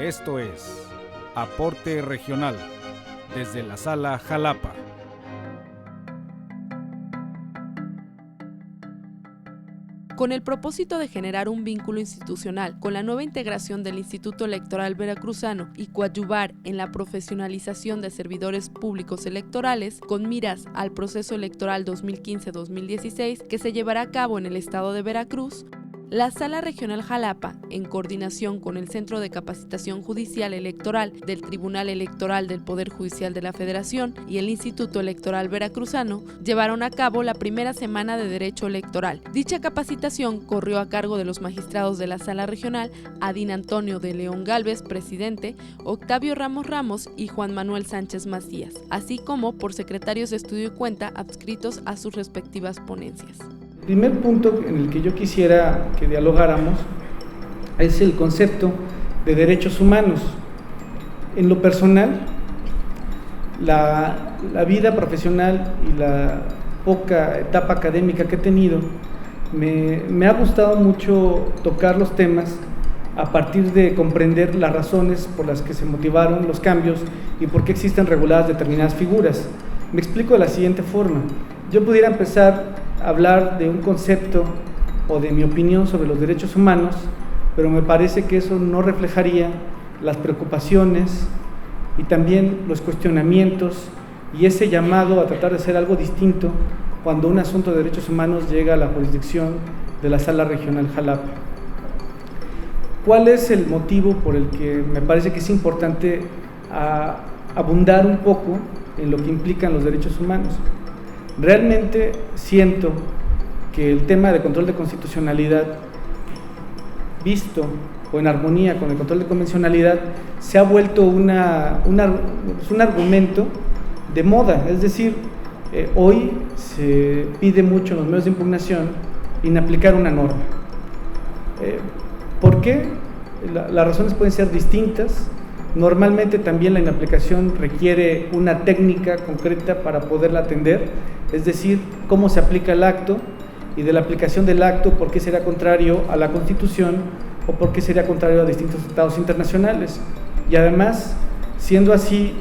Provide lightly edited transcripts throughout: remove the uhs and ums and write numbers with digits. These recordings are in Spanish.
Esto es Aporte Regional, desde la Sala Jalapa. Con el propósito de generar un vínculo institucional con la nueva integración del Instituto Electoral Veracruzano y coadyuvar en la profesionalización de servidores públicos electorales, con miras al proceso electoral 2015-2016 que se llevará a cabo en el estado de Veracruz, la Sala Regional Jalapa, en coordinación con el Centro de Capacitación Judicial Electoral del Tribunal Electoral del Poder Judicial de la Federación y el Instituto Electoral Veracruzano, llevaron a cabo la primera semana de Derecho Electoral. Dicha capacitación corrió a cargo de los magistrados de la Sala Regional, Adín Antonio de León Gálvez, presidente, Octavio Ramos Ramos y Juan Manuel Sánchez Macías, así como por secretarios de estudio y cuenta adscritos a sus respectivas ponencias. El primer punto en el que yo quisiera que dialogáramos es el concepto de derechos humanos. En lo personal, la vida profesional y la poca etapa académica que he tenido, me ha gustado mucho tocar los temas a partir de comprender las razones por las que se motivaron los cambios y por qué existen reguladas determinadas figuras. Me explico de la siguiente forma. Yo pudiera empezar a hablar de un concepto o de mi opinión sobre los derechos humanos, pero me parece que eso no reflejaría las preocupaciones y también los cuestionamientos y ese llamado a tratar de hacer algo distinto cuando un asunto de derechos humanos llega a la jurisdicción de la Sala Regional Jalapa. ¿Cuál es el motivo por el que me parece que es importante abundar un poco en lo que implican los derechos humanos? Realmente siento que el tema de control de constitucionalidad, visto o en armonía con el control de convencionalidad, se ha vuelto un argumento de moda. Es decir, hoy se pide mucho en los medios de impugnación inaplicar una norma. ¿Por qué? Las razones pueden ser distintas. Normalmente también la inaplicación requiere una técnica concreta para poderla atender, es decir, cómo se aplica el acto y de la aplicación del acto, por qué será contrario a la Constitución o por qué sería contrario a distintos tratados internacionales. Y además, siendo así,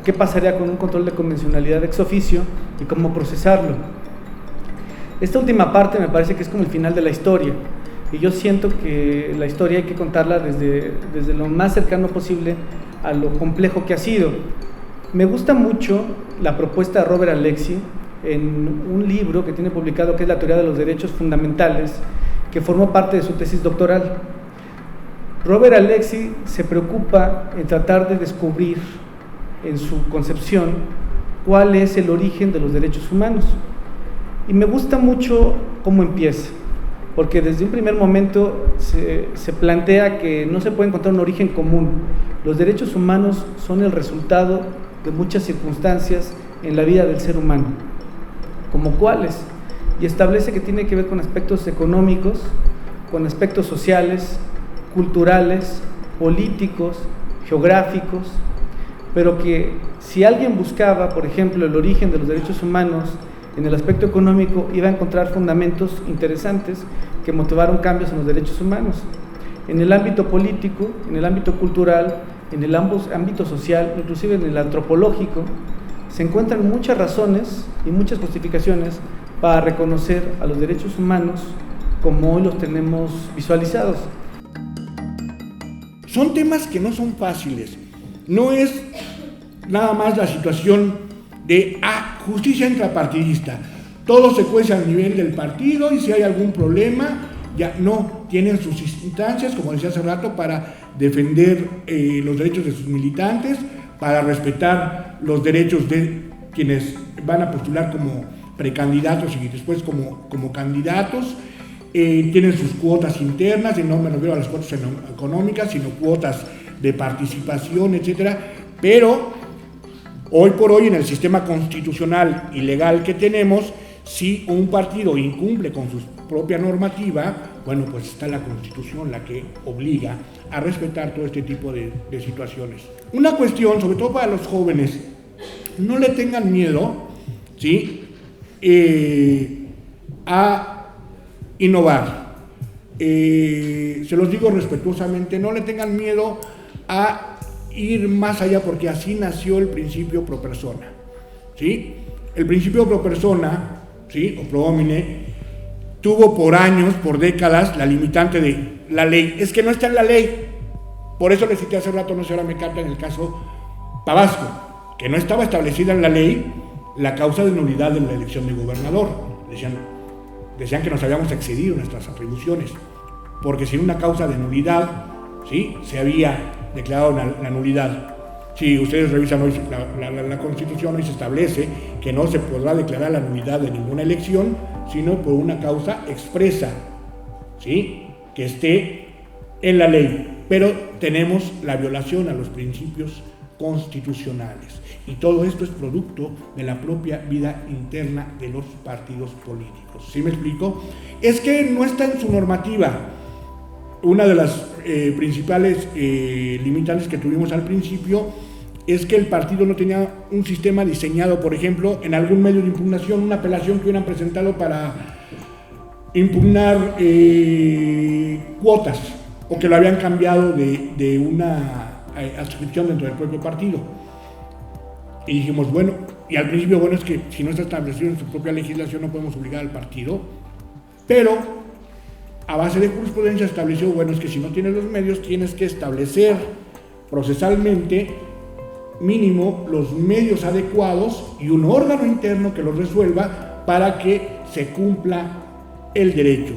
¿qué pasaría con un control de convencionalidad ex oficio y cómo procesarlo? Esta última parte me parece que es como el final de la historia. Y yo siento que la historia hay que contarla desde lo más cercano posible a lo complejo que ha sido. Me gusta mucho la propuesta de Robert Alexy en un libro que tiene publicado que es La teoría de los derechos fundamentales, que formó parte de su tesis doctoral. Robert Alexy se preocupa en tratar de descubrir en su concepción cuál es el origen de los derechos humanos. Y me gusta mucho cómo empieza, porque desde un primer momento se plantea que no se puede encontrar un origen común. Los derechos humanos son el resultado de muchas circunstancias en la vida del ser humano, como cuáles, y establece que tiene que ver con aspectos económicos, con aspectos sociales, culturales, políticos, geográficos, pero que si alguien buscaba, por ejemplo, el origen de los derechos humanos en el aspecto económico, iba a encontrar fundamentos interesantes que motivaron cambios en los derechos humanos. En el ámbito político, en el ámbito cultural, en el ámbito social, inclusive en el antropológico, se encuentran muchas razones y muchas justificaciones para reconocer a los derechos humanos como hoy los tenemos visualizados. Son temas que no son fáciles. No es nada más la situación de justicia intrapartidista. Todo se cuece a nivel del partido y si hay algún problema, ya no, tienen sus instancias, como decía hace rato, para defender los derechos de sus militantes, para respetar los derechos de quienes van a postular como precandidatos y después como candidatos. Tienen sus cuotas internas, y no me refiero a las cuotas económicas, sino cuotas de participación, etcétera. Pero hoy por hoy, en el sistema constitucional y legal que tenemos, si un partido incumple con su propia normativa, bueno, pues está la Constitución la que obliga a respetar todo este tipo de situaciones. Una cuestión, sobre todo para los jóvenes, no le tengan miedo, ¿sí?, a innovar. Se los digo respetuosamente, no le tengan miedo a ir más allá, porque así nació el principio pro persona, ¿sí? El principio pro persona, ¿sí? O pro homine, tuvo por años, por décadas, la limitante de la ley. Es que no está en la ley. Por eso le cité hace rato, no sé, ahora me capta en el caso Tabasco, que no estaba establecida en la ley la causa de nulidad de la elección de gobernador. Decían que nos habíamos excedido en nuestras atribuciones, porque sin una causa de nulidad, ¿sí?, se había declarado la nulidad. Si ustedes revisan hoy la Constitución, hoy se establece que no se podrá declarar la nulidad de ninguna elección, sino por una causa expresa, ¿sí?, que esté en la ley. Pero tenemos la violación a los principios constitucionales. Y todo esto es producto de la propia vida interna de los partidos políticos. ¿Sí me explico? Es que no está en su normativa. Una de las principales limitantes que tuvimos al principio es que el partido no tenía un sistema diseñado, por ejemplo, en algún medio de impugnación, una apelación que hubieran presentado para impugnar cuotas, o que lo habían cambiado de una adscripción dentro del propio partido. Y dijimos, bueno, y al principio, bueno, es que si no está establecido en su propia legislación no podemos obligar al partido, pero a base de jurisprudencia estableció, bueno, es que si no tienes los medios tienes que establecer procesalmente mínimo los medios adecuados y un órgano interno que los resuelva para que se cumpla el derecho.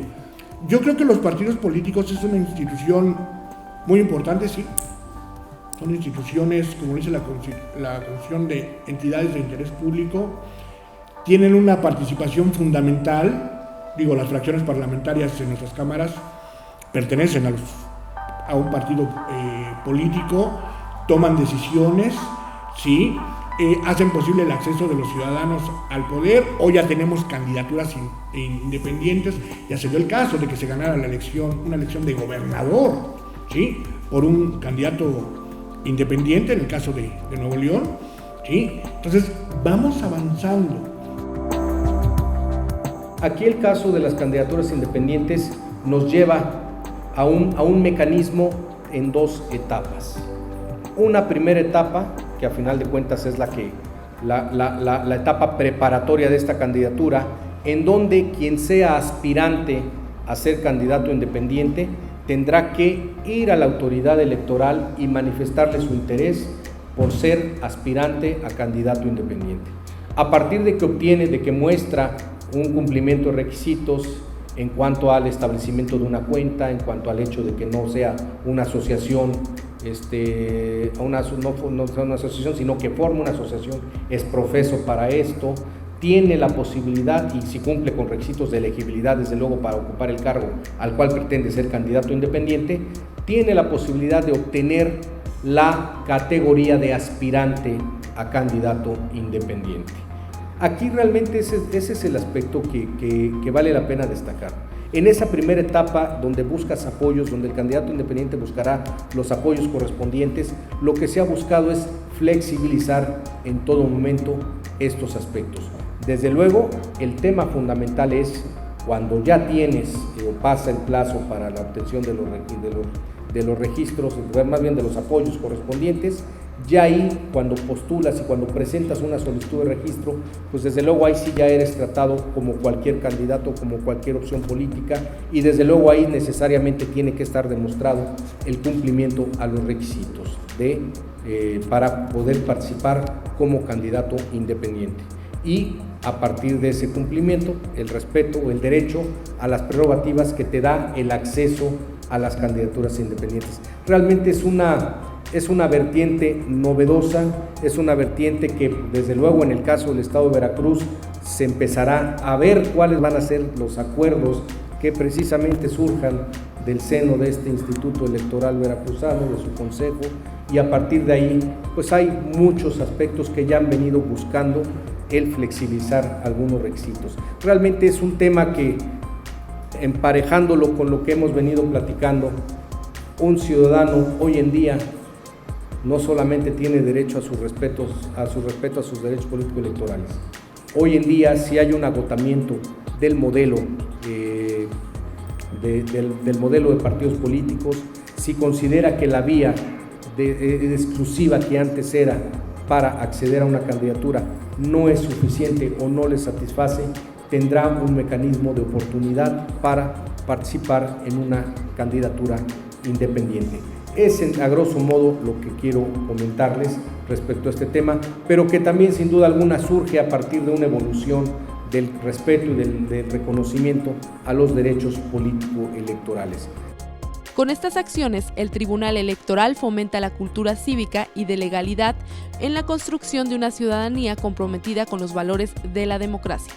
Yo creo que los partidos políticos es una institución muy importante, sí. Son instituciones, como dice la Constitución, de entidades de interés público. Tienen una participación fundamental. Digo, las fracciones parlamentarias en nuestras cámaras pertenecen a un partido político, toman decisiones, ¿sí? Hacen posible el acceso de los ciudadanos al poder. Hoy ya tenemos candidaturas independientes. Ya se dio el caso de que se ganara una elección de gobernador, ¿sí?, por un candidato independiente, en el caso de Nuevo León, ¿sí? Entonces, vamos avanzando. Aquí el caso de las candidaturas independientes nos lleva a un mecanismo en dos etapas. Una primera etapa, que a final de cuentas es la etapa preparatoria de esta candidatura, en donde quien sea aspirante a ser candidato independiente tendrá que ir a la autoridad electoral y manifestarle su interés por ser aspirante a candidato independiente. A partir de que muestra un cumplimiento de requisitos en cuanto al establecimiento de una cuenta, en cuanto al hecho de que no sea una asociación, no sea una asociación, sino que forme una asociación, es profeso para esto, tiene la posibilidad, y si cumple con requisitos de elegibilidad, desde luego, para ocupar el cargo al cual pretende ser candidato independiente, tiene la posibilidad de obtener la categoría de aspirante a candidato independiente. Aquí realmente ese es el aspecto que vale la pena destacar. En esa primera etapa, donde buscas apoyos, donde el candidato independiente buscará los apoyos correspondientes, lo que se ha buscado es flexibilizar en todo momento estos aspectos. Desde luego, el tema fundamental es cuando ya tienes o pasa el plazo para la obtención de los registros, más bien de los apoyos correspondientes, ya ahí cuando postulas y cuando presentas una solicitud de registro, pues desde luego ahí sí ya eres tratado como cualquier candidato, como cualquier opción política, y desde luego ahí necesariamente tiene que estar demostrado el cumplimiento a los requisitos para poder participar como candidato independiente. Y a partir de ese cumplimiento, el respeto o el derecho a las prerrogativas que te da el acceso a las candidaturas independientes. Realmente es una vertiente novedosa, es una vertiente que desde luego en el caso del Estado de Veracruz se empezará a ver cuáles van a ser los acuerdos que precisamente surjan del seno de este Instituto Electoral Veracruzano, de su consejo, y a partir de ahí pues hay muchos aspectos que ya han venido buscando el flexibilizar algunos requisitos. Realmente es un tema que, emparejándolo con lo que hemos venido platicando, un ciudadano hoy en día no solamente tiene derecho a su respeto a sus derechos políticos electorales. Hoy en día, si hay un agotamiento del modelo del modelo de partidos políticos, si considera que la vía exclusiva que antes era para acceder a una candidatura no es suficiente o no le satisface, tendrá un mecanismo de oportunidad para participar en una candidatura independiente. Es a grosso modo lo que quiero comentarles respecto a este tema, pero que también sin duda alguna surge a partir de una evolución del respeto y del reconocimiento a los derechos político-electorales. Con estas acciones, el Tribunal Electoral fomenta la cultura cívica y de legalidad en la construcción de una ciudadanía comprometida con los valores de la democracia.